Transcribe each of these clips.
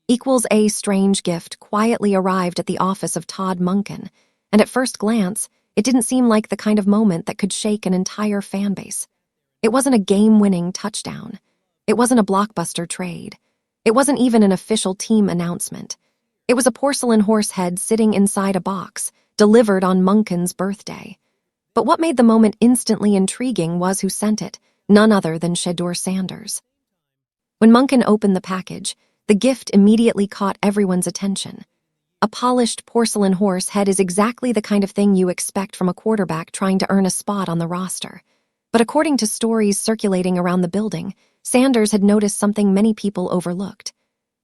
equals a strange gift quietly arrived at the office of Todd Monken, and at first glance, it didn't seem like the kind of moment that could shake an entire fan base. It wasn't a game-winning touchdown. It wasn't a blockbuster trade. It wasn't even an official team announcement. It was a porcelain horse head sitting inside a box, delivered on Monken's birthday. But what made the moment instantly intriguing was who sent it, none other than Shedeur Sanders. When Monken opened the package, the gift immediately caught everyone's attention. A polished porcelain horse head is exactly the kind of thing you expect from a quarterback trying to earn a spot on the roster. But according to stories circulating around the building, Sanders had noticed something many people overlooked.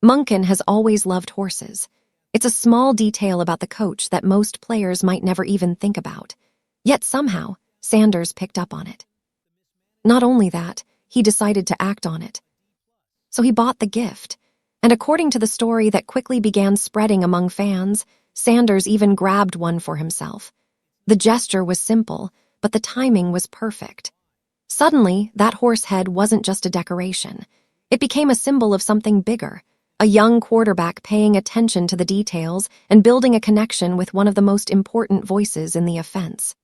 Monken has always loved horses. It's a small detail about the coach that most players might never even think about. Yet somehow, Sanders picked up on it. Not only that, he decided to act on it. So he bought the gift. And according to the story that quickly began spreading among fans, Sanders even grabbed one for himself. The gesture was simple, but the timing was perfect. Suddenly, that horse head wasn't just a decoration. It became a symbol of something bigger, a young quarterback paying attention to the details and building a connection with one of the most important voices in the offense.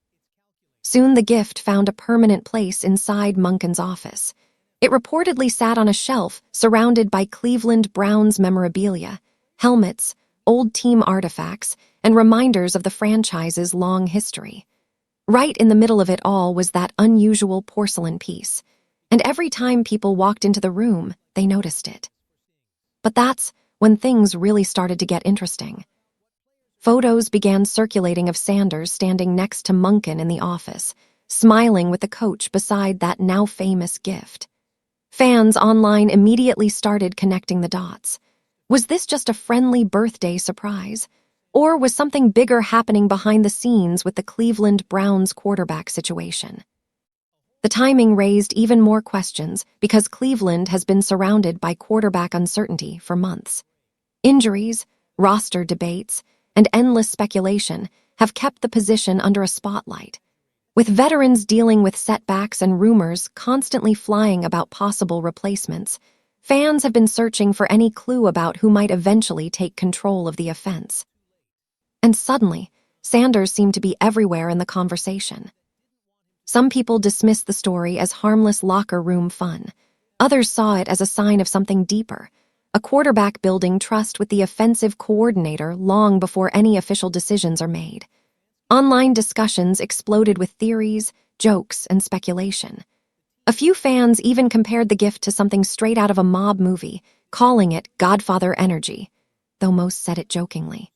Soon the gift found a permanent place inside Monken's office. It reportedly sat on a shelf surrounded by Cleveland Browns memorabilia, helmets, old team artifacts, and reminders of the franchise's long history. Right in the middle of it all was that unusual porcelain piece, and every time people walked into the room, they noticed it. But that's when things really started to get interesting. Photos began circulating of Sanders standing next to Monken in the office, smiling with the coach beside that now famous gift. Fans online immediately started connecting the dots. Was this just a friendly birthday surprise? Or was something bigger happening behind the scenes with the Cleveland Browns quarterback situation? The timing raised even more questions because Cleveland has been surrounded by quarterback uncertainty for months. Injuries, roster debates, and endless speculation have kept the position under a spotlight. With veterans dealing with setbacks and rumors constantly flying about possible replacements, fans have been searching for any clue about who might eventually take control of the offense. And suddenly, Sanders seemed to be everywhere in the conversation. Some people dismissed the story as harmless locker room fun. Others saw it as a sign of something deeper, a quarterback building trust with the offensive coordinator long before any official decisions are made. Online discussions exploded with theories, jokes, and speculation. A few fans even compared the gift to something straight out of a mob movie, calling it Godfather energy, though most said it jokingly.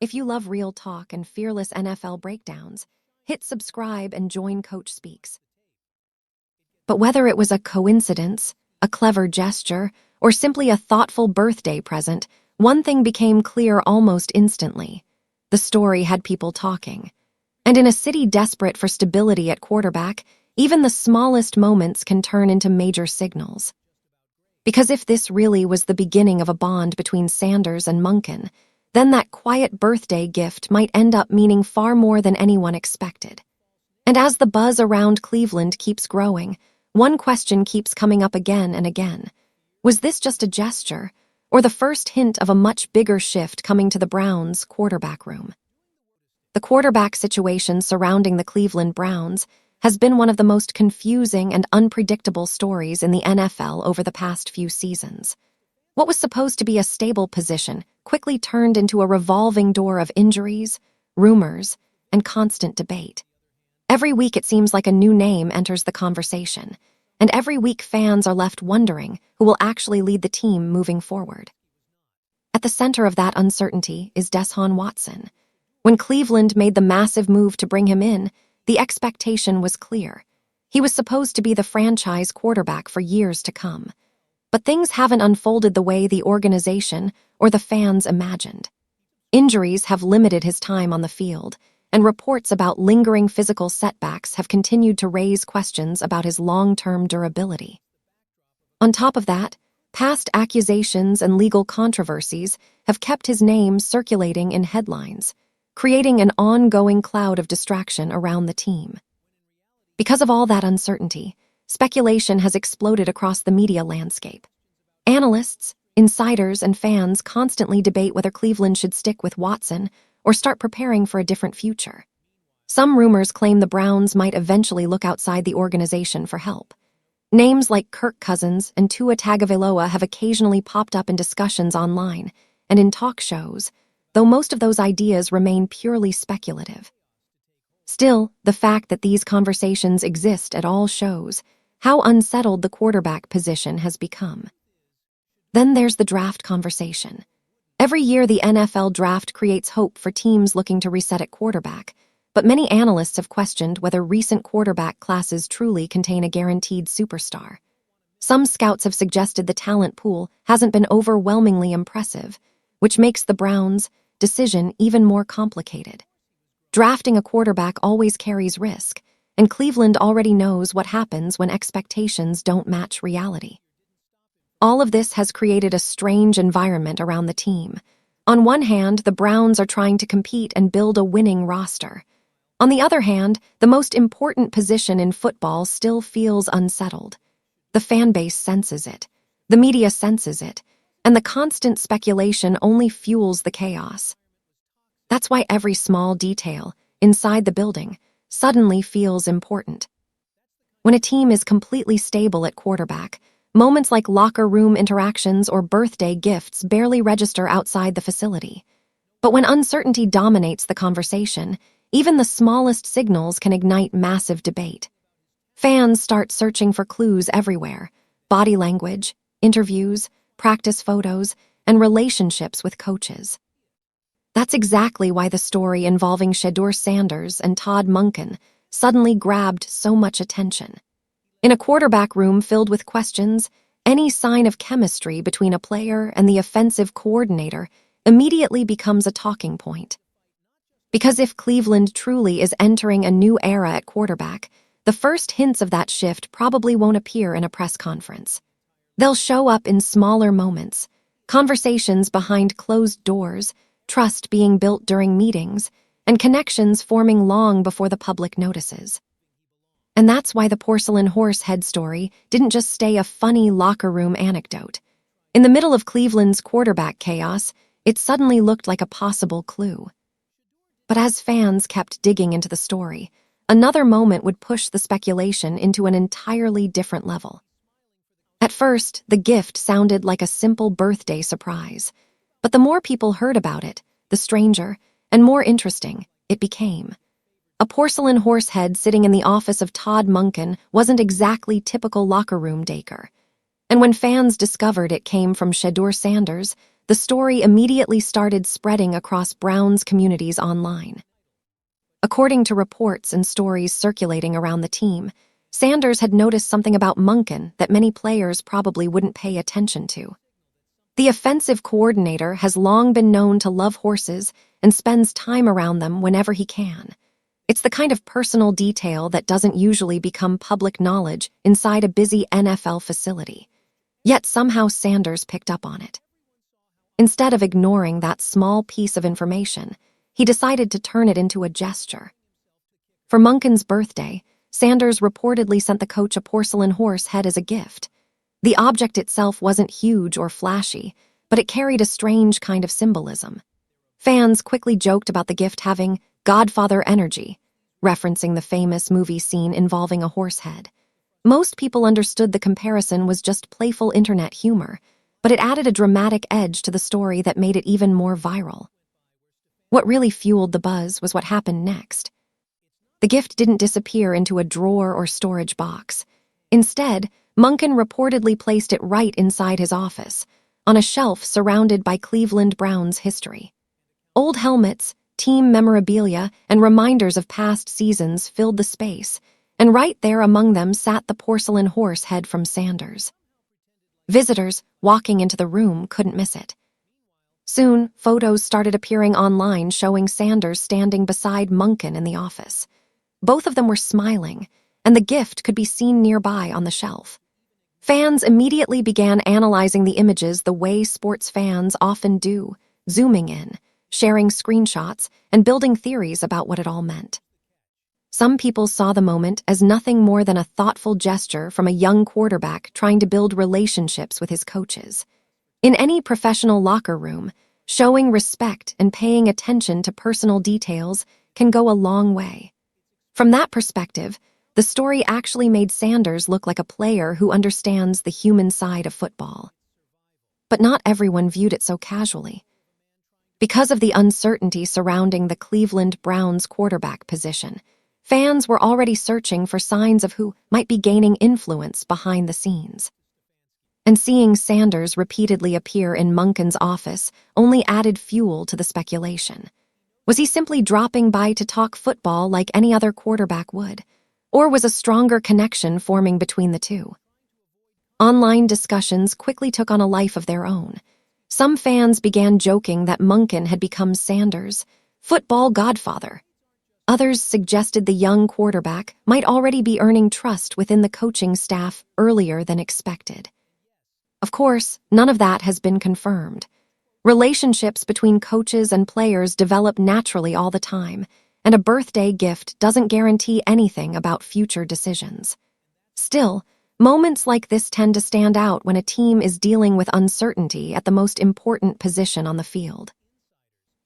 If you love real talk and fearless NFL breakdowns, hit subscribe and join Coach Speaks. But whether it was a coincidence, a clever gesture, or simply a thoughtful birthday present, one thing became clear almost instantly. The story had people talking. And in a city desperate for stability at quarterback, even the smallest moments can turn into major signals. Because if this really was the beginning of a bond between Sanders and Monken, then that quiet birthday gift might end up meaning far more than anyone expected. And as the buzz around Cleveland keeps growing, one question keeps coming up again and again. Was this just a gesture, or the first hint of a much bigger shift coming to the Browns' quarterback room? The quarterback situation surrounding the Cleveland Browns has been one of the most confusing and unpredictable stories in the NFL over the past few seasons. What was supposed to be a stable position quickly turned into a revolving door of injuries, rumors, and constant debate. Every week it seems like a new name enters the conversation, and every week fans are left wondering who will actually lead the team moving forward. At the center of that uncertainty is Deshaun Watson. When Cleveland made the massive move to bring him in, the expectation was clear. He was supposed to be the franchise quarterback for years to come. But things haven't unfolded the way the organization or the fans imagined. Injuries have limited his time on the field, and reports about lingering physical setbacks have continued to raise questions about his long-term durability. On top of that, past accusations and legal controversies have kept his name circulating in headlines, creating an ongoing cloud of distraction around the team. Because of all that uncertainty, speculation has exploded across the media landscape. Analysts, insiders and fans constantly debate whether Cleveland should stick with Watson or start preparing for a different future. Some rumors claim the Browns might eventually look outside the organization for help. Names like Kirk Cousins and Tua Tagovailoa have occasionally popped up in discussions online and in talk shows, though most of those ideas remain purely speculative. Still, the fact that these conversations exist at all shows how unsettled the quarterback position has become. Then there's the draft conversation. Every year, the NFL draft creates hope for teams looking to reset at quarterback, but many analysts have questioned whether recent quarterback classes truly contain a guaranteed superstar. Some scouts have suggested the talent pool hasn't been overwhelmingly impressive, which makes the Browns' decision even more complicated. Drafting a quarterback always carries risk, and Cleveland already knows what happens when expectations don't match reality. All of this has created a strange environment around the team. On one hand, the Browns are trying to compete and build a winning roster. On the other hand, the most important position in football still feels unsettled. The fan base senses it, the media senses it, and the constant speculation only fuels the chaos. That's why every small detail inside the building suddenly feels important. When a team is completely stable at quarterback, moments like locker room interactions or birthday gifts barely register outside the facility. But when uncertainty dominates the conversation, even the smallest signals can ignite massive debate. Fans start searching for clues everywhere: body language, interviews, practice photos, and relationships with coaches. That's exactly why the story involving Shedeur Sanders and Todd Monken suddenly grabbed so much attention. In a quarterback room filled with questions, any sign of chemistry between a player and the offensive coordinator immediately becomes a talking point. Because if Cleveland truly is entering a new era at quarterback, the first hints of that shift probably won't appear in a press conference. They'll show up in smaller moments, conversations behind closed doors, trust being built during meetings, and connections forming long before the public notices. And that's why the porcelain horse head story didn't just stay a funny locker room anecdote. In the middle of Cleveland's quarterback chaos, it suddenly looked like a possible clue. But as fans kept digging into the story, another moment would push the speculation into an entirely different level. At first, the gift sounded like a simple birthday surprise, but the more people heard about it, the stranger and more interesting it became. A porcelain horse head sitting in the office of Todd Monken wasn't exactly typical locker room decor. And when fans discovered it came from Shedeur Sanders, the story immediately started spreading across Browns communities online. According to reports and stories circulating around the team, Sanders had noticed something about Monken that many players probably wouldn't pay attention to. The offensive coordinator has long been known to love horses and spends time around them whenever he can. It's the kind of personal detail that doesn't usually become public knowledge inside a busy NFL facility. Yet somehow Sanders picked up on it. Instead of ignoring that small piece of information, he decided to turn it into a gesture. For Monken's birthday, Sanders reportedly sent the coach a porcelain horse head as a gift. The object itself wasn't huge or flashy, but it carried a strange kind of symbolism. Fans quickly joked about the gift having Godfather energy, referencing the famous movie scene involving a horse head. Most people understood the comparison was just playful internet humor, but it added a dramatic edge to the story that made it even more viral. What really fueled the buzz was what happened next. The gift didn't disappear into a drawer or storage box. Instead, Monken reportedly placed it right inside his office, on a shelf surrounded by Cleveland Browns history. Old helmets, team memorabilia, and reminders of past seasons filled the space, and right there among them sat the porcelain horse head from Sanders. Visitors walking into the room couldn't miss it. Soon, photos started appearing online showing Sanders standing beside Monken in the office. Both of them were smiling, and the gift could be seen nearby on the shelf. Fans immediately began analyzing the images the way sports fans often do, zooming in, sharing screenshots, and building theories about what it all meant. Some people saw the moment as nothing more than a thoughtful gesture from a young quarterback trying to build relationships with his coaches. In any professional locker room, showing respect and paying attention to personal details can go a long way. From that perspective, the story actually made Sanders look like a player who understands the human side of football. But not everyone viewed it so casually. Because of the uncertainty surrounding the Cleveland Browns quarterback position, fans were already searching for signs of who might be gaining influence behind the scenes. And seeing Sanders repeatedly appear in Monken's office only added fuel to the speculation. Was he simply dropping by to talk football like any other quarterback would? Or was a stronger connection forming between the two? Online discussions quickly took on a life of their own. Some fans began joking that Monken had become Sanders' football godfather. Others suggested the young quarterback might already be earning trust within the coaching staff earlier than expected. Of course, none of that has been confirmed. Relationships between coaches and players develop naturally all the time, and a birthday gift doesn't guarantee anything about future decisions. Still, moments like this tend to stand out when a team is dealing with uncertainty at the most important position on the field.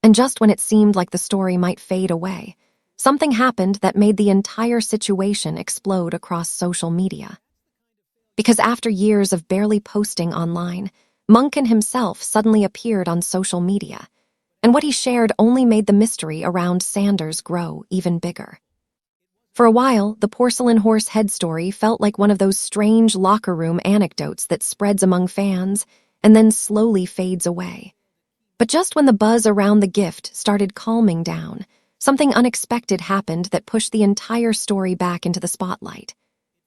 And just when it seemed like the story might fade away, something happened that made the entire situation explode across social media. Because after years of barely posting online, Monken himself suddenly appeared on social media, and what he shared only made the mystery around Sanders grow even bigger. For a while, the porcelain horse head story felt like one of those strange locker room anecdotes that spreads among fans and then slowly fades away. But just when the buzz around the gift started calming down, something unexpected happened that pushed the entire story back into the spotlight.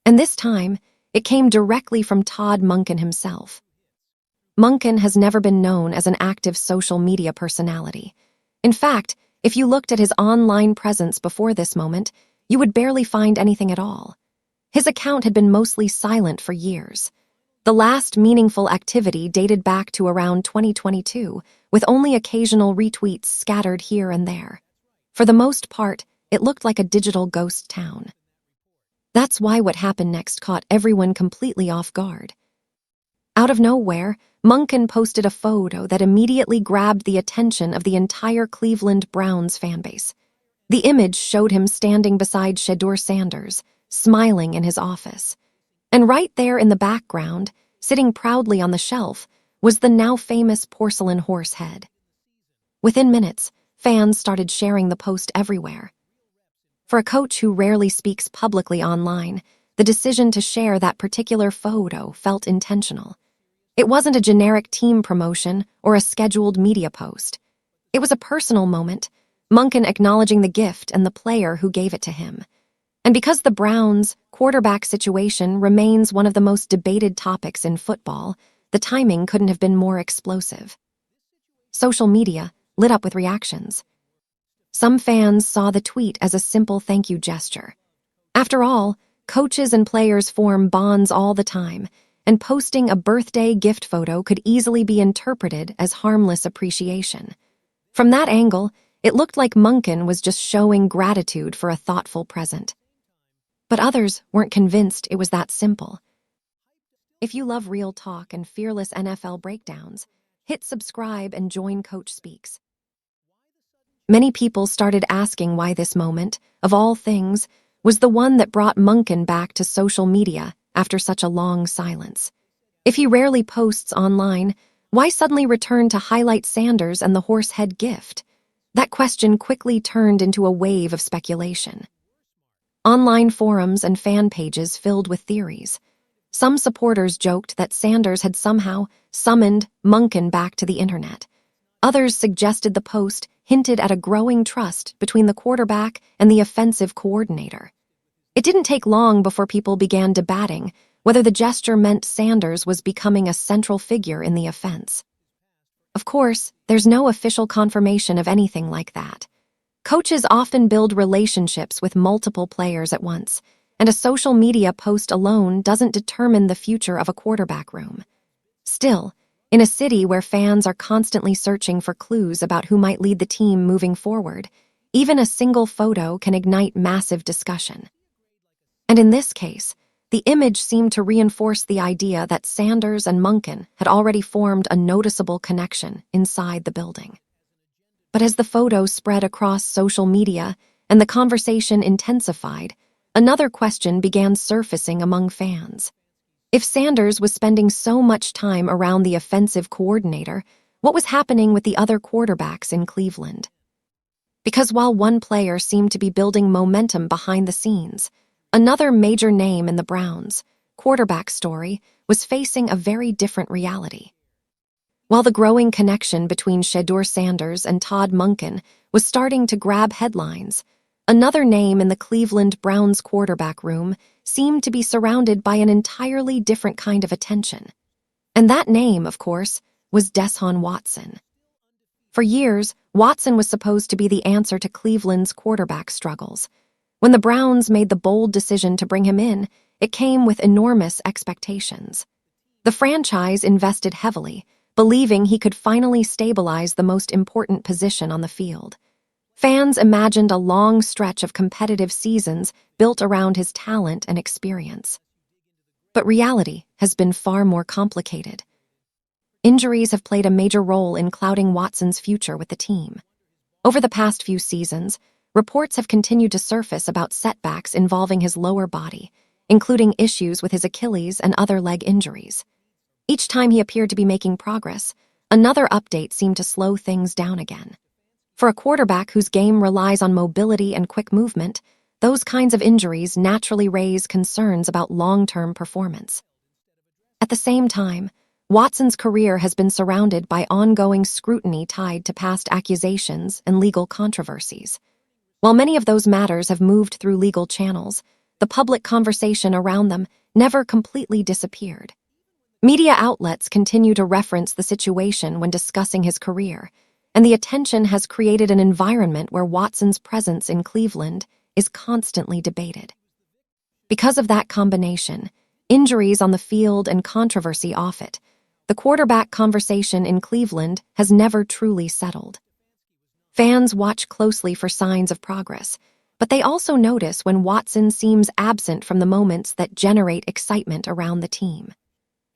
And this time, it came directly from Todd Monken himself. Monken has never been known as an active social media personality. In fact, if you looked at his online presence before this moment, you would barely find anything at all. His account had been mostly silent for years. The last meaningful activity dated back to around 2022, with only occasional retweets scattered here and there. For the most part, it looked like a digital ghost town. That's why what happened next caught everyone completely off guard. Out of nowhere, Monken posted a photo that immediately grabbed the attention of the entire Cleveland Browns fanbase. The image showed him standing beside Shedeur Sanders, smiling in his office. And right there in the background, sitting proudly on the shelf, was the now famous porcelain horse head. Within minutes, fans started sharing the post everywhere. For a coach who rarely speaks publicly online, the decision to share that particular photo felt intentional. It wasn't a generic team promotion or a scheduled media post. It was a personal moment, Monken acknowledging the gift and the player who gave it to him. And because the Browns' quarterback situation remains one of the most debated topics in football, the timing couldn't have been more explosive. Social media lit up with reactions. Some fans saw the tweet as a simple thank you gesture. After all, coaches and players form bonds all the time, and posting a birthday gift photo could easily be interpreted as harmless appreciation. From that angle, it looked like Monken was just showing gratitude for a thoughtful present. But others weren't convinced it was that simple. If you love real talk and fearless NFL breakdowns, hit subscribe and join Coach Speaks. Many people started asking why this moment, of all things, was the one that brought Monken back to social media after such a long silence. If he rarely posts online, why suddenly return to highlight Sanders and the horsehead gift? That question quickly turned into a wave of speculation. Online forums and fan pages filled with theories. Some supporters joked that Sanders had somehow summoned Monken back to the internet. Others suggested the post hinted at a growing trust between the quarterback and the offensive coordinator. It didn't take long before people began debating whether the gesture meant Sanders was becoming a central figure in the offense. Of course, there's no official confirmation of anything like that. Coaches often build relationships with multiple players at once, and a social media post alone doesn't determine the future of a quarterback room. Still, in a city where fans are constantly searching for clues about who might lead the team moving forward, even a single photo can ignite massive discussion. And in this case, The image seemed to reinforce the idea that Sanders and Monken had already formed a noticeable connection inside the building. But as the photo spread across social media and the conversation intensified, another question began surfacing among fans. If Sanders was spending so much time around the offensive coordinator, what was happening with the other quarterbacks in Cleveland? Because while one player seemed to be building momentum behind the scenes, another major name in the Browns' quarterback story was facing a very different reality. While the growing connection between Shedeur Sanders and Todd Monken was starting to grab headlines, another name in the Cleveland Browns quarterback room seemed to be surrounded by an entirely different kind of attention. And that name, of course, was Deshaun Watson. For years, Watson was supposed to be the answer to Cleveland's quarterback struggles. When the Browns made the bold decision to bring him in, it came with enormous expectations. The franchise invested heavily, believing he could finally stabilize the most important position on the field. Fans imagined a long stretch of competitive seasons built around his talent and experience. But reality has been far more complicated. Injuries have played a major role in clouding Watson's future with the team. Over the past few seasons, reports have continued to surface about setbacks involving his lower body, including issues with his Achilles and other leg injuries. Each time he appeared to be making progress, another update seemed to slow things down again. For a quarterback whose game relies on mobility and quick movement, those kinds of injuries naturally raise concerns about long-term performance. At the same time, Watson's career has been surrounded by ongoing scrutiny tied to past accusations and legal controversies. While many of those matters have moved through legal channels, the public conversation around them never completely disappeared. Media outlets continue to reference the situation when discussing his career, and the attention has created an environment where Watson's presence in Cleveland is constantly debated. Because of that combination, injuries on the field and controversy off it, the quarterback conversation in Cleveland has never truly settled. Fans watch closely for signs of progress, but they also notice when Watson seems absent from the moments that generate excitement around the team.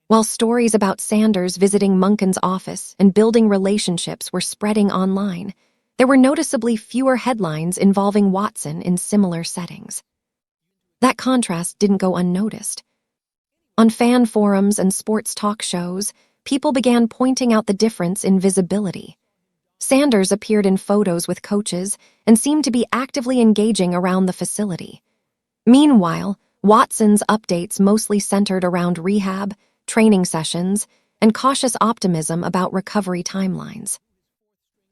While stories about Sanders visiting Monken's office and building relationships were spreading online, there were noticeably fewer headlines involving Watson in similar settings. That contrast didn't go unnoticed. On fan forums and sports talk shows, people began pointing out the difference in visibility. Sanders appeared in photos with coaches and seemed to be actively engaging around the facility. Meanwhile, Watson's updates mostly centered around rehab, training sessions, and cautious optimism about recovery timelines.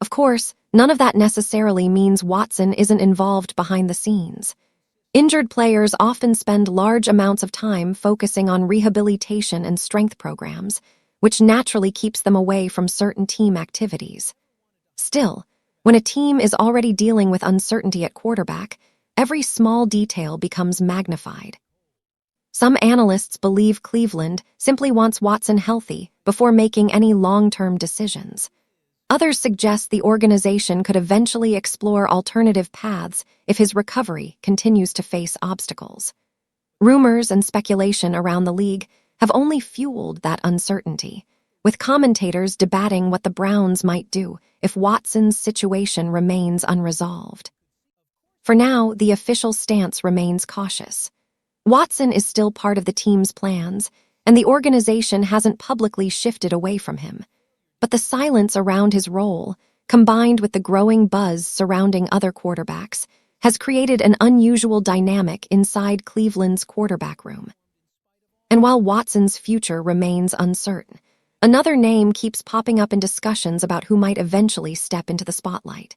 Of course, none of that necessarily means Watson isn't involved behind the scenes. Injured players often spend large amounts of time focusing on rehabilitation and strength programs, which naturally keeps them away from certain team activities. Still, when a team is already dealing with uncertainty at quarterback, every small detail becomes magnified. Some analysts believe Cleveland simply wants Watson healthy before making any long-term decisions. Others suggest the organization could eventually explore alternative paths if his recovery continues to face obstacles. Rumors and speculation around the league have only fueled that uncertainty, with commentators debating what the Browns might do if Watson's situation remains unresolved. For now, the official stance remains cautious. Watson is still part of the team's plans, and the organization hasn't publicly shifted away from him. But the silence around his role, combined with the growing buzz surrounding other quarterbacks, has created an unusual dynamic inside Cleveland's quarterback room. And while Watson's future remains uncertain, another name keeps popping up in discussions about who might eventually step into the spotlight.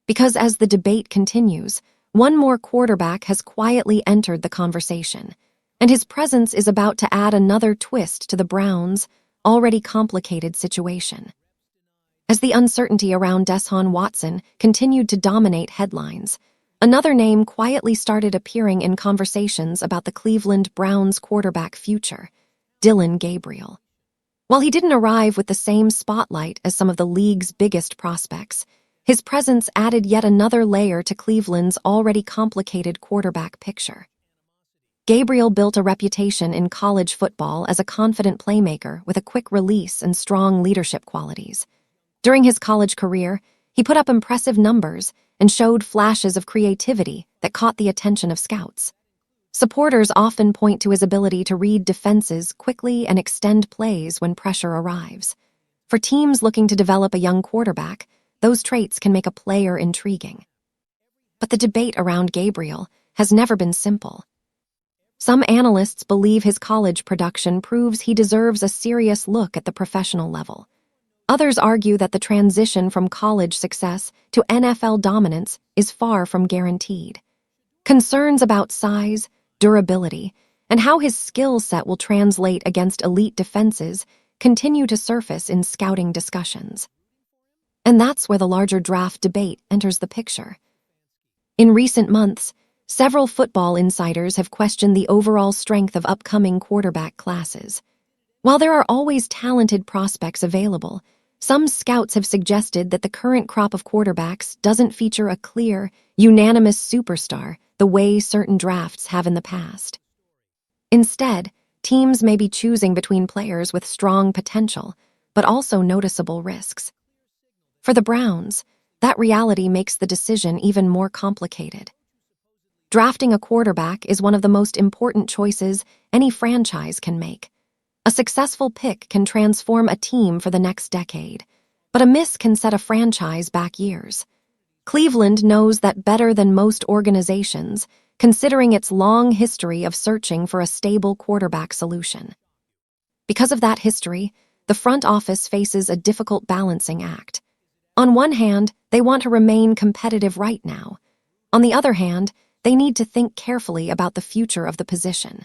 Because as the debate continues, one more quarterback has quietly entered the conversation, and his presence is about to add another twist to the Browns' already complicated situation. As the uncertainty around Deshaun Watson continued to dominate headlines, another name quietly started appearing in conversations about the Cleveland Browns' quarterback future, Dillon Gabriel. While he didn't arrive with the same spotlight as some of the league's biggest prospects, his presence added yet another layer to Cleveland's already complicated quarterback picture. Gabriel built a reputation in college football as a confident playmaker with a quick release and strong leadership qualities. During his college career, he put up impressive numbers and showed flashes of creativity that caught the attention of scouts. Supporters often point to his ability to read defenses quickly and extend plays when pressure arrives. For teams looking to develop a young quarterback, those traits can make a player intriguing. But the debate around Gabriel has never been simple. Some analysts believe his college production proves he deserves a serious look at the professional level. Others argue that the transition from college success to NFL dominance is far from guaranteed. Concerns about size, durability, and how his skill set will translate against elite defenses continue to surface in scouting discussions. And that's where the larger draft debate enters the picture. In recent months, several football insiders have questioned the overall strength of upcoming quarterback classes. While there are always talented prospects available, some scouts have suggested that the current crop of quarterbacks doesn't feature a clear, unanimous superstar the way certain drafts have in the past. Instead, teams may be choosing between players with strong potential, but also noticeable risks. For the Browns, that reality makes the decision even more complicated. Drafting a quarterback is one of the most important choices any franchise can make. A successful pick can transform a team for the next decade, but a miss can set a franchise back years. Cleveland knows that better than most organizations, considering its long history of searching for a stable quarterback solution. Because of that history, the front office faces a difficult balancing act. On one hand, they want to remain competitive right now. On the other hand, they need to think carefully about the future of the position.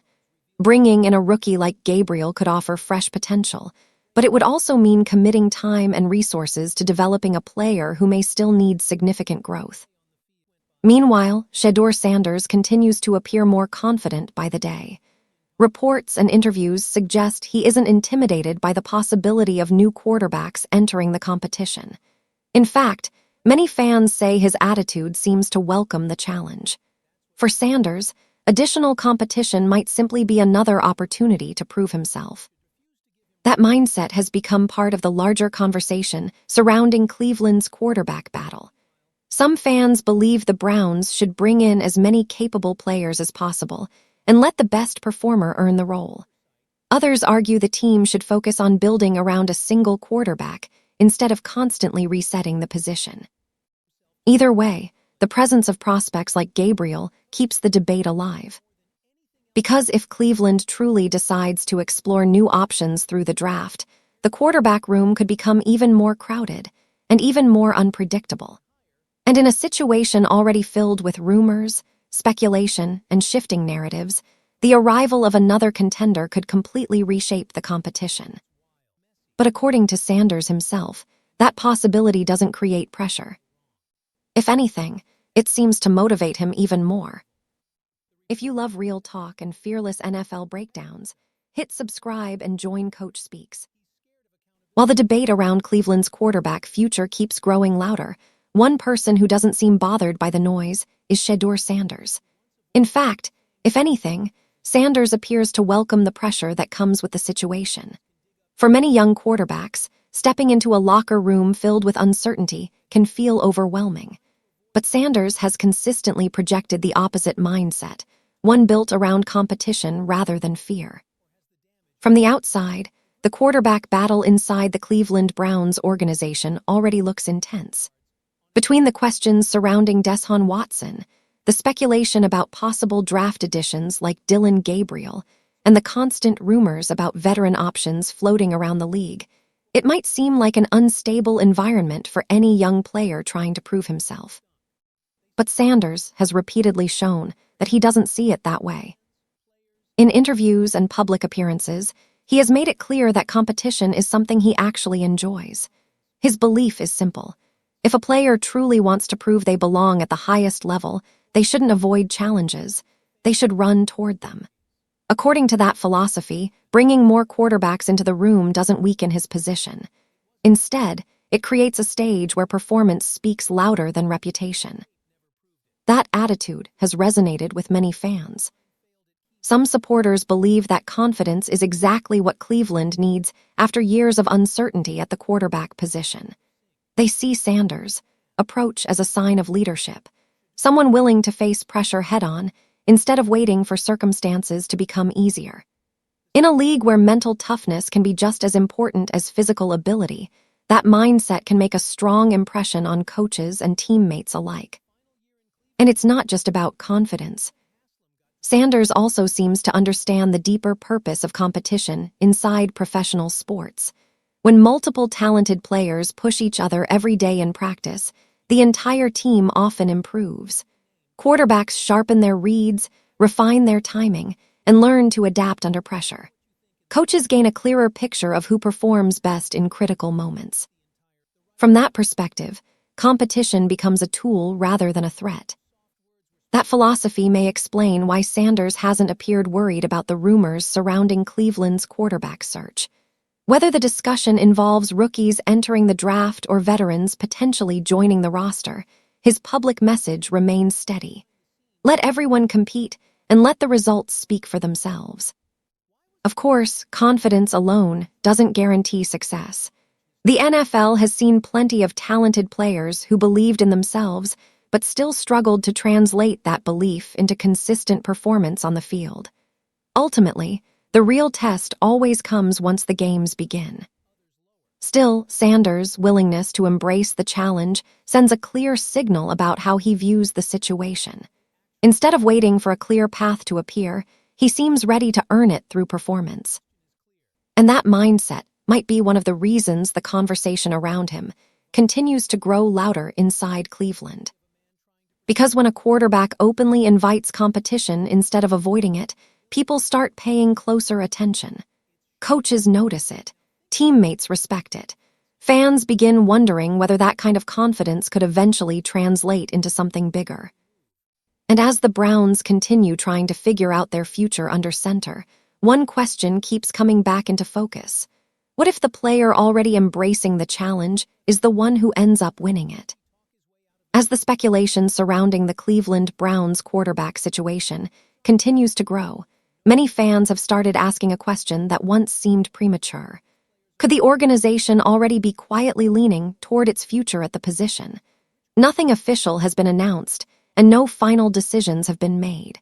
Bringing in a rookie like Gabriel could offer fresh potential, but it would also mean committing time and resources to developing a player who may still need significant growth. Meanwhile, Shedeur Sanders continues to appear more confident by the day. Reports and interviews suggest he isn't intimidated by the possibility of new quarterbacks entering the competition. In fact, many fans say his attitude seems to welcome the challenge. For Sanders, additional competition might simply be another opportunity to prove himself. That mindset has become part of the larger conversation surrounding Cleveland's quarterback battle. Some fans believe the Browns should bring in as many capable players as possible and let the best performer earn the role. Others argue the team should focus on building around a single quarterback instead of constantly resetting the position. Either way, the presence of prospects like Gabriel keeps the debate alive. Because if Cleveland truly decides to explore new options through the draft, the quarterback room could become even more crowded and even more unpredictable. And in a situation already filled with rumors, speculation, and shifting narratives, the arrival of another contender could completely reshape the competition. But according to Sanders himself, that possibility doesn't create pressure. If anything, it seems to motivate him even more. If you love real talk and fearless NFL breakdowns, hit subscribe and join Coach Speaks. While the debate around Cleveland's quarterback future keeps growing louder, one person who doesn't seem bothered by the noise is Shedeur Sanders. In fact, if anything, Sanders appears to welcome the pressure that comes with the situation. For many young quarterbacks, stepping into a locker room filled with uncertainty can feel overwhelming. But Sanders has consistently projected the opposite mindset, one built around competition rather than fear. From the outside, the quarterback battle inside the Cleveland Browns organization already looks intense. Between the questions surrounding Deshaun Watson, the speculation about possible draft additions like Dylan Gabriel, and the constant rumors about veteran options floating around the league, it might seem like an unstable environment for any young player trying to prove himself. But Sanders has repeatedly shown that he doesn't see it that way. In interviews and public appearances, he has made it clear that competition is something he actually enjoys. His belief is simple. If a player truly wants to prove they belong at the highest level, they shouldn't avoid challenges. They should run toward them. According to that philosophy, bringing more quarterbacks into the room doesn't weaken his position. Instead, it creates a stage where performance speaks louder than reputation. That attitude has resonated with many fans. Some supporters believe that confidence is exactly what Cleveland needs after years of uncertainty at the quarterback position. They see Sanders' approach as a sign of leadership, someone willing to face pressure head-on instead of waiting for circumstances to become easier. In a league where mental toughness can be just as important as physical ability, that mindset can make a strong impression on coaches and teammates alike. And it's not just about confidence. Sanders also seems to understand the deeper purpose of competition inside professional sports. When multiple talented players push each other every day in practice, the entire team often improves. Quarterbacks sharpen their reads, refine their timing, and learn to adapt under pressure. Coaches gain a clearer picture of who performs best in critical moments. From that perspective, competition becomes a tool rather than a threat. That philosophy may explain why Sanders hasn't appeared worried about the rumors surrounding Cleveland's quarterback search. Whether the discussion involves rookies entering the draft or veterans potentially joining the roster, his public message remains steady. Let everyone compete and let the results speak for themselves. Of course, confidence alone doesn't guarantee success. The NFL has seen plenty of talented players who believed in themselves but still struggled to translate that belief into consistent performance on the field. Ultimately, the real test always comes once the games begin. Still, Sanders' willingness to embrace the challenge sends a clear signal about how he views the situation. Instead of waiting for a clear path to appear, he seems ready to earn it through performance. And that mindset might be one of the reasons the conversation around him continues to grow louder inside Cleveland. Because when a quarterback openly invites competition instead of avoiding it, people start paying closer attention. Coaches notice it. Teammates respect it. Fans begin wondering whether that kind of confidence could eventually translate into something bigger. And as the Browns continue trying to figure out their future under center, one question keeps coming back into focus. What if the player already embracing the challenge is the one who ends up winning it? As the speculation surrounding the Cleveland Browns quarterback situation continues to grow, many fans have started asking a question that once seemed premature. Could the organization already be quietly leaning toward its future at the position? Nothing official has been announced, and no final decisions have been made.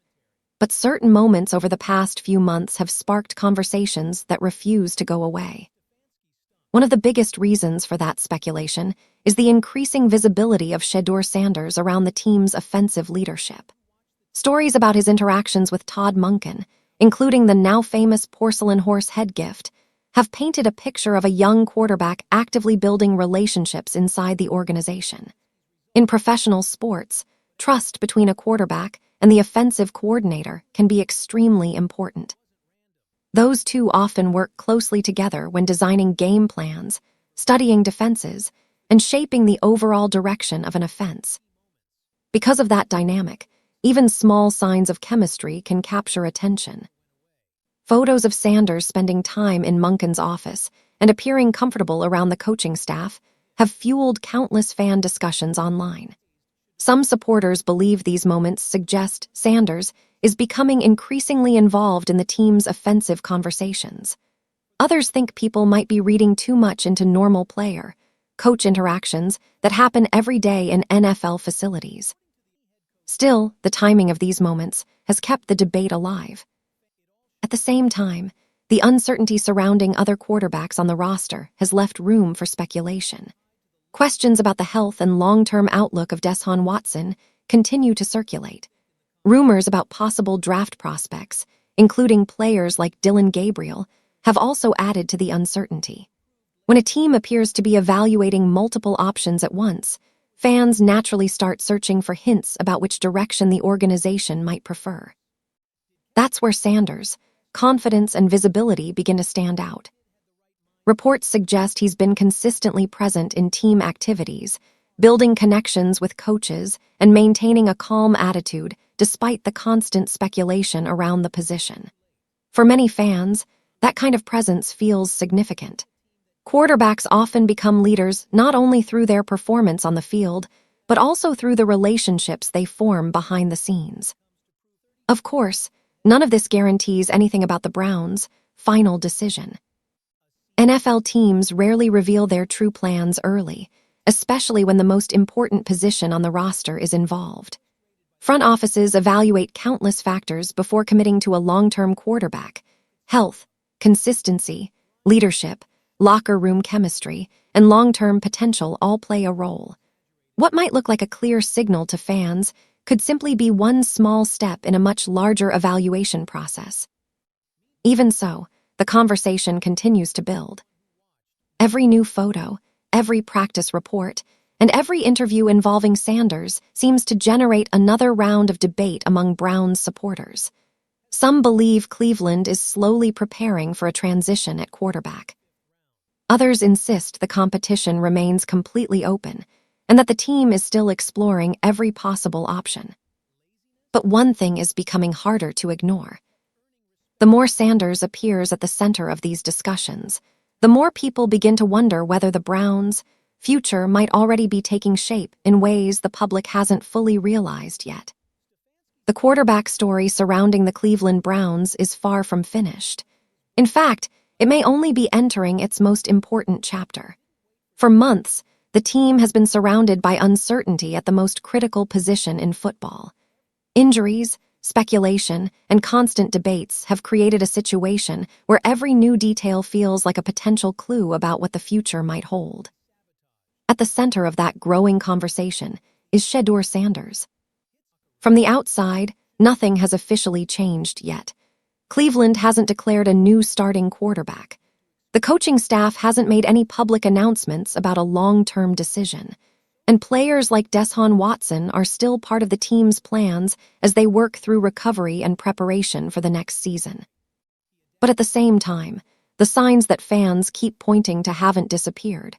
But certain moments over the past few months have sparked conversations that refuse to go away. One of the biggest reasons for that speculation is the increasing visibility of Shedeur Sanders around the team's offensive leadership. Stories about his interactions with Todd Monken, including the now-famous porcelain horse head gift, have painted a picture of a young quarterback actively building relationships inside the organization. In professional sports, trust between a quarterback and the offensive coordinator can be extremely important. Those two often work closely together when designing game plans, studying defenses, and shaping the overall direction of an offense. Because of that dynamic, even small signs of chemistry can capture attention. Photos of Sanders spending time in Monken's office and appearing comfortable around the coaching staff have fueled countless fan discussions online. Some supporters believe these moments suggest Sanders is becoming increasingly involved in the team's offensive conversations. Others think people might be reading too much into normal player-coach interactions that happen every day in NFL facilities. Still, the timing of these moments has kept the debate alive. At the same time, the uncertainty surrounding other quarterbacks on the roster has left room for speculation. Questions about the health and long-term outlook of Deshaun Watson continue to circulate. Rumors about possible draft prospects, including players like Dylan Gabriel, have also added to the uncertainty. When a team appears to be evaluating multiple options at once, fans naturally start searching for hints about which direction the organization might prefer. That's where Sanders' confidence and visibility begin to stand out. Reports suggest he's been consistently present in team activities, building connections with coaches and maintaining a calm attitude despite the constant speculation around the position. For many fans, that kind of presence feels significant. Quarterbacks often become leaders not only through their performance on the field, but also through the relationships they form behind the scenes. Of course, None of this guarantees anything about the Browns' final decision. NFL teams rarely reveal their true plans early, especially when the most important position on the roster is involved. Front offices evaluate countless factors before committing to a long-term quarterback. Health, consistency, leadership, locker room chemistry, and long-term potential all play a role. What might look like a clear signal to fans could simply be one small step in a much larger evaluation process. Even so, the conversation continues to build. Every new photo, every practice report, and every interview involving Sanders seems to generate another round of debate among Browns supporters. Some believe Cleveland is slowly preparing for a transition at quarterback. Others insist the competition remains completely open and that the team is still exploring every possible option. But one thing is becoming harder to ignore. The more Sanders appears at the center of these discussions, the more people begin to wonder whether the Browns' future might already be taking shape in ways the public hasn't fully realized yet. The quarterback story surrounding the Cleveland Browns is far from finished. In fact, it may only be entering its most important chapter. For months, the team has been surrounded by uncertainty at the most critical position in football. Injuries, speculation, and constant debates have created a situation where every new detail feels like a potential clue about what the future might hold. At the center of that growing conversation is Shedeur Sanders. From the outside, nothing has officially changed yet. Cleveland hasn't declared a new starting quarterback. The coaching staff hasn't made any public announcements about a long-term decision. And players like Deshaun Watson are still part of the team's plans as they work through recovery and preparation for the next season. But at the same time, the signs that fans keep pointing to haven't disappeared.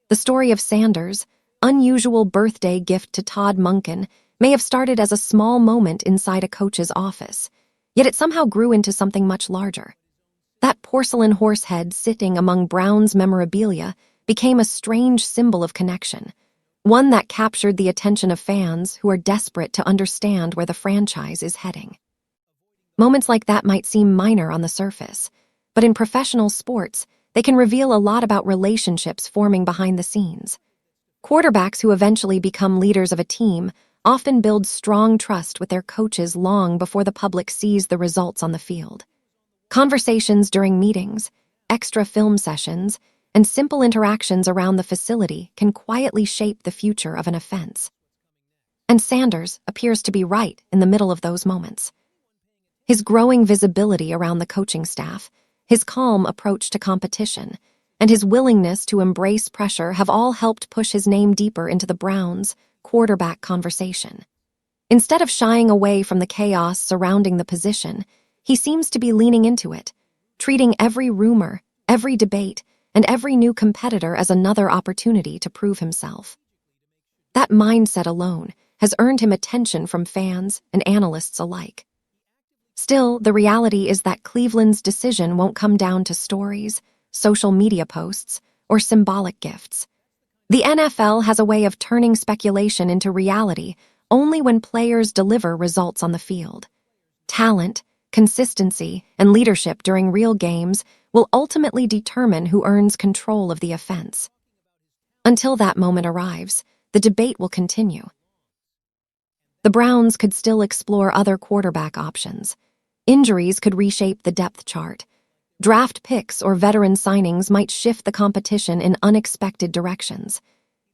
The story of Sanders' unusual birthday gift to Todd Monken may have started as a small moment inside a coach's office, yet it somehow grew into something much larger. That porcelain horse head sitting among Brown's memorabilia became a strange symbol of connection, one that captured the attention of fans who are desperate to understand where the franchise is heading. Moments like that might seem minor on the surface, but in professional sports, they can reveal a lot about relationships forming behind the scenes. Quarterbacks who eventually become leaders of a team often build strong trust with their coaches long before the public sees the results on the field. Conversations during meetings, extra film sessions, and simple interactions around the facility can quietly shape the future of an offense. And Sanders appears to be right in the middle of those moments. His growing visibility around the coaching staff, his calm approach to competition, and his willingness to embrace pressure have all helped push his name deeper into the Browns' quarterback conversation. Instead of shying away from the chaos surrounding the position, he seems to be leaning into it, treating every rumor, every debate, and every new competitor as another opportunity to prove himself. That mindset alone has earned him attention from fans and analysts alike. Still, the reality is that Cleveland's decision won't come down to stories, social media posts, or symbolic gifts. The NFL has a way of turning speculation into reality only when players deliver results on the field. Talent, consistency, and leadership during real games will ultimately determine who earns control of the offense. Until that moment arrives, the debate will continue. The Browns could still explore other quarterback options. Injuries could reshape the depth chart. Draft picks or veteran signings might shift the competition in unexpected directions.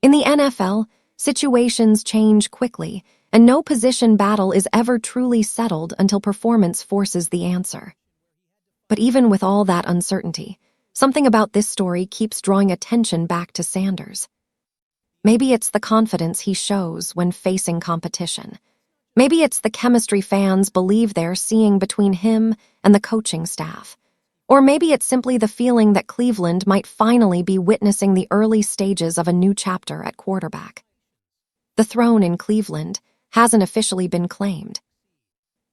In the NFL, situations change quickly, and no position battle is ever truly settled until performance forces the answer. But even with all that uncertainty, something about this story keeps drawing attention back to Sanders. Maybe it's the confidence he shows when facing competition. Maybe it's the chemistry fans believe they're seeing between him and the coaching staff. Or maybe it's simply the feeling that Cleveland might finally be witnessing the early stages of a new chapter at quarterback. The throne in Cleveland hasn't officially been claimed.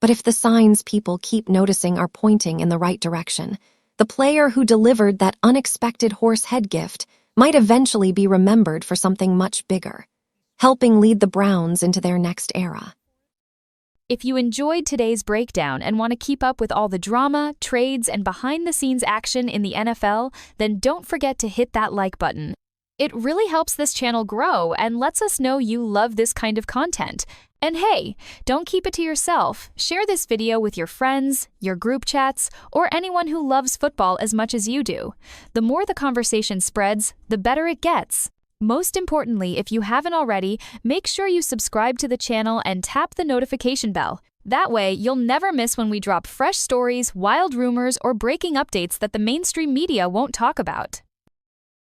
But if the signs people keep noticing are pointing in the right direction, the player who delivered that unexpected horse head gift might eventually be remembered for something much bigger, helping lead the Browns into their next era. If you enjoyed today's breakdown and want to keep up with all the drama, trades, and behind-the-scenes action in the NFL, then don't forget to hit that like button. It really helps this channel grow and lets us know you love this kind of content. And hey, don't keep it to yourself. Share this video with your friends, your group chats, or anyone who loves football as much as you do. The more the conversation spreads, the better it gets. Most importantly, if you haven't already, make sure you subscribe to the channel and tap the notification bell. That way, you'll never miss when we drop fresh stories, wild rumors, or breaking updates that the mainstream media won't talk about.